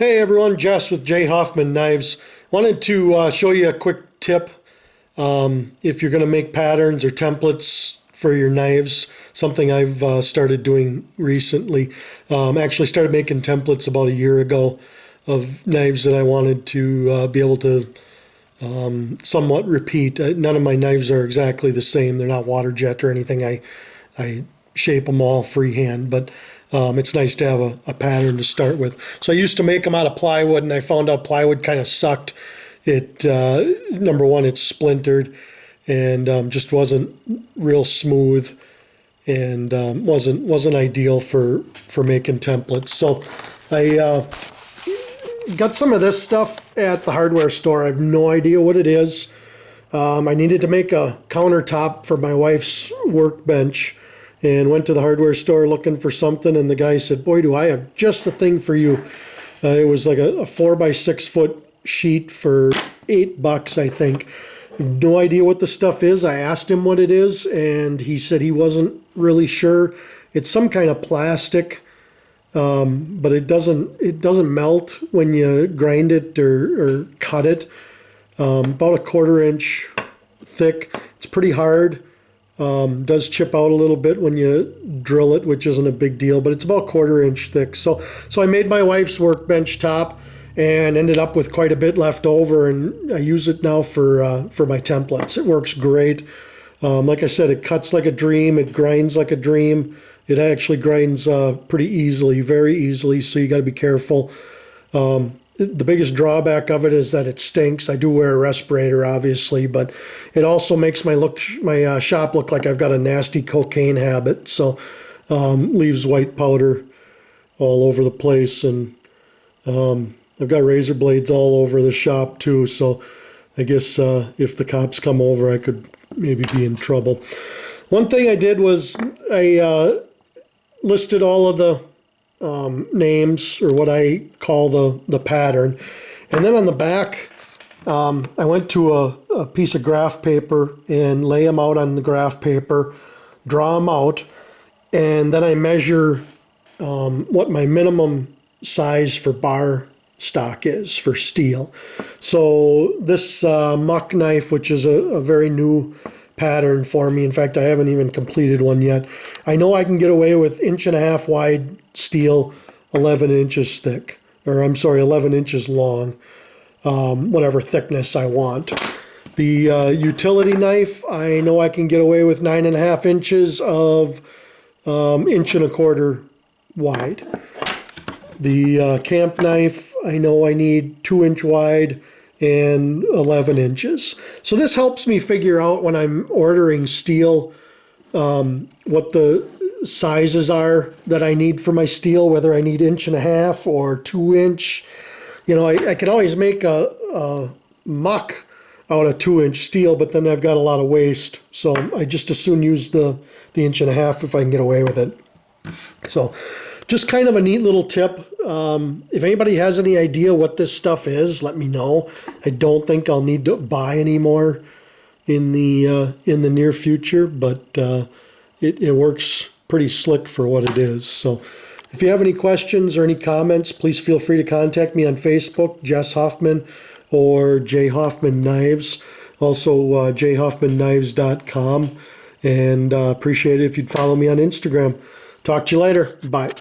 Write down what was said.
Hey everyone, Jess with J. Hoffman Knives. Wanted to show you a quick tip if you're going to make patterns or templates for your knives. Something I've started doing recently. Actually started making templates about a year ago of knives that I wanted to be able to somewhat repeat. None of my knives are exactly the same. They're not water jet or anything. I shape them all freehand, but it's nice to have a pattern to start with. So I used to make them out of plywood, and I found out plywood kind of sucked. It number one, it's splintered, and just wasn't real smooth, and wasn't ideal for making templates. So I got some of this stuff at the hardware store. I have no idea what it is. I needed to make a countertop for my wife's workbench, and went to the hardware store looking for something, and the guy said, "Boy, do I have just the thing for you." It was like a 4 by 6 foot sheet for $8, I think. I have no idea what the stuff is. I asked him what it is, and he said he wasn't really sure. It's some kind of plastic, but it doesn't melt when you grind it or cut it. About a 1/4 inch thick. It's pretty hard. Does chip out a little bit when you drill it, which isn't a big deal, but it's about 1/4 inch thick. So I made my wife's workbench top and ended up with quite a bit left over, and I use it now for my templates. It works great. Like I said, it cuts like a dream. It grinds like a dream. It actually grinds pretty easily, very easily, so you got to be careful. The biggest drawback of it is that it stinks. I do wear a respirator, obviously, but it also makes my shop look like I've got a nasty cocaine habit. So leaves white powder all over the place, and I've got razor blades all over the shop too. So I guess if the cops come over, I could maybe be in trouble. One thing I did was I listed all of the names, or what I call the pattern, and then on the back I went to a piece of graph paper and lay them out on the graph paper, draw them out, and then I measure what my minimum size for bar stock is for steel. So this muck knife, which is a very new pattern for me. In fact, I haven't even completed one yet. I know I can get away with 1.5 inch wide steel, 11 inches thick, or I'm sorry, 11 inches long, whatever thickness I want. The utility knife, I know I can get away with 9.5 inches of 1.25 inch wide. The camp knife, I know I need 2 inch wide and 11 inches. So this helps me figure out when I'm ordering steel what the sizes are that I need for my steel, whether I need 1.5 inch or 2 inch. You know, I could always make a muck out of 2 inch steel, but then I've got a lot of waste. So I just as soon use the 1.5 inch if I can get away with it. So just kind of a neat little tip. If anybody has any idea what this stuff is, let me know. I don't think I'll need to buy any more in the near future, but it works pretty slick for what it is. So if you have any questions or any comments, please feel free to contact me on Facebook, Jess Hoffman, or J. Hoffman Knives. Also, jhoffmanknives.com. And appreciate it if you'd follow me on Instagram. Talk to you later. Bye.